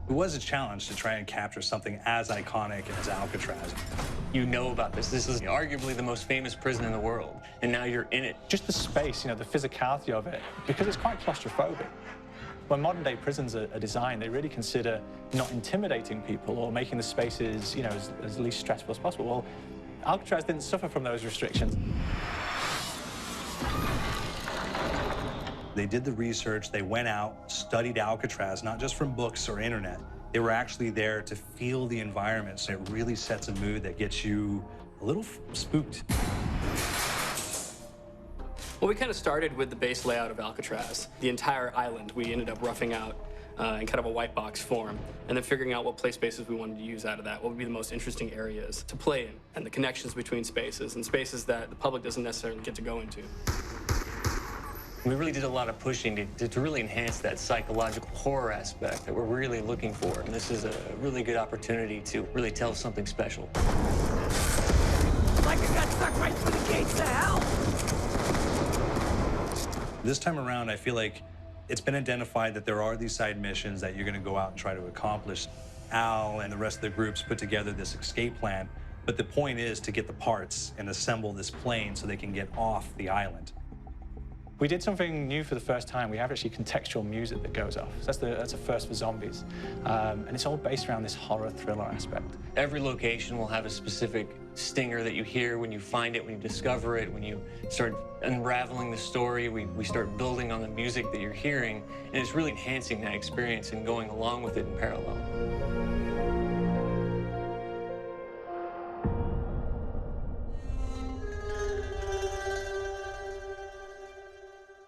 It was a challenge to try and capture something as iconic as Alcatraz. You know about this. This is arguably the most famous prison in the world, and now you're in it. Just the space, the physicality of it, because it's quite claustrophobic. When modern-day prisons are designed, they really consider not intimidating people or making the spaces, as least stressful as possible. Well, Alcatraz didn't suffer from those restrictions. They did the research, they went out, studied Alcatraz, not just from books or internet. They were actually there to feel the environment, so it really sets a mood that gets you a little spooked. Well, we kind of started with the base layout of Alcatraz. The entire island we ended up roughing out in kind of a white box form, and then figuring out what play spaces we wanted to use out of that, what would be the most interesting areas to play in, and the connections between spaces, and spaces that the public doesn't necessarily get to go into. We really did a lot of pushing to really enhance that psychological horror aspect that we're really looking for. And this is a really good opportunity to really tell something special. Like I got stuck right through the gates of hell! This time around, I feel like it's been identified that there are these side missions that you're going to go out and try to accomplish. Al and the rest of the groups put together this escape plan, but the point is to get the parts and assemble this plane so they can get off the island. We did something new for the first time. We have actually contextual music that goes off. So that's a first for zombies. And it's all based around this horror thriller aspect. Every location will have a specific stinger that you hear when you find it, when you discover it, when you start unraveling the story. We start building on the music that you're hearing, and it's really enhancing that experience and going along with it in parallel.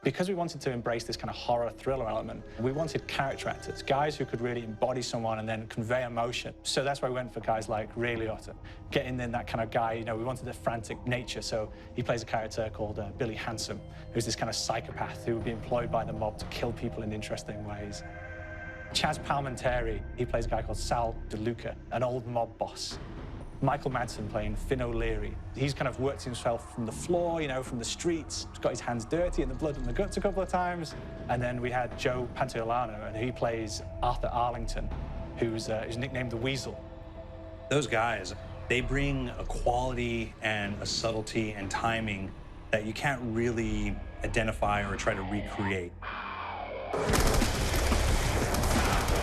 Because we wanted to embrace this kind of horror thriller element, we wanted character actors, guys who could really embody someone and then convey emotion. So that's why we went for guys like Ray Liotta, getting in that kind of guy, we wanted a frantic nature. So he plays a character called Billy Handsome, who's this kind of psychopath who would be employed by the mob to kill people in interesting ways. Chaz Palminteri, he plays a guy called Sal DeLuca, an old mob boss. Michael Madsen playing Finn O'Leary. He's kind of worked himself from the floor, from the streets. He's got his hands dirty and the blood and the guts a couple of times. And then we had Joe Pantoliano, and he plays Arthur Arlington, who's nicknamed the Weasel. Those guys, they bring a quality and a subtlety and timing that you can't really identify or try to recreate.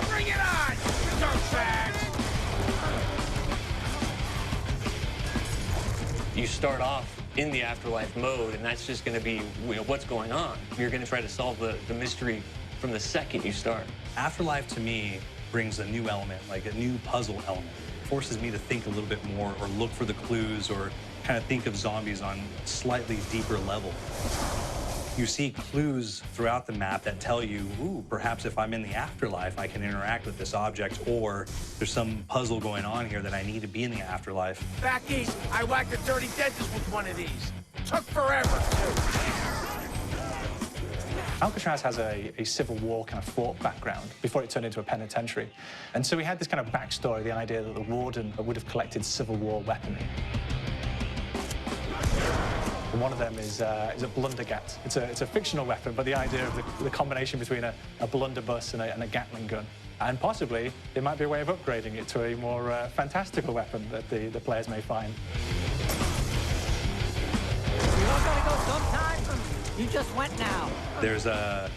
Bring it on, you dirtbags! You start off in the afterlife mode, and that's just going to be what's going on. You're going to try to solve the mystery from the second you start. Afterlife, to me, brings a new element, like a new puzzle element. It forces me to think a little bit more or look for the clues or kind of think of zombies on a slightly deeper level. You see clues throughout the map that tell you, ooh, perhaps if I'm in the afterlife, I can interact with this object, or there's some puzzle going on here that I need to be in the afterlife. Back east, I whacked a dirty dentist with one of these. Took forever, too. Alcatraz has a Civil War kind of fort background before it turned into a penitentiary. And so we had this kind of backstory, the idea that the warden would have collected Civil War weaponry. And one of them is a blundergat. It's a fictional weapon, but the idea of the combination between a blunderbuss and a Gatling gun. And possibly, there might be a way of upgrading it to a more fantastical weapon that the players may find. You all gotta go sometime? You just went now. There's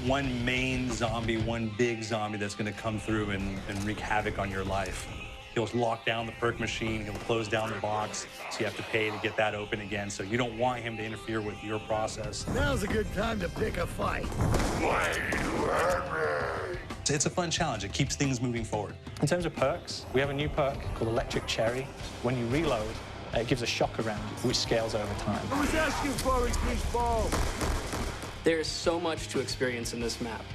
one main zombie, one big zombie that's going to come through and wreak havoc on your life. He'll lock down the perk machine, he'll close down the box, so you have to pay to get that open again. So you don't want him to interfere with your process. Now's a good time to pick a fight. It's a fun challenge. It keeps things moving forward. In terms of perks, we have a new perk called Electric Cherry. When you reload, it gives a shock around, which scales over time. I was asking for it, greaseball. There is so much to experience in this map.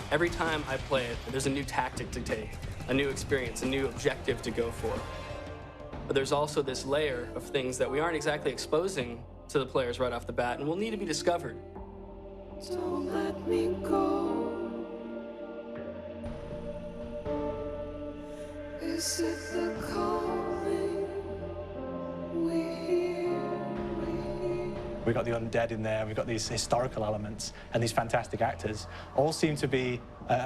Every time I play it, there's a new tactic to take, a new experience, a new objective to go for. But there's also this layer of things that we aren't exactly exposing to the players right off the bat and will need to be discovered. Don't let me go. Is it the calling we hear? We've got the undead in there, we've got these historical elements, and these fantastic actors all seem to be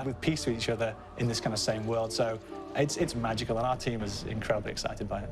with peace with each other in this kind of same world. So it's magical, and our team is incredibly excited by it.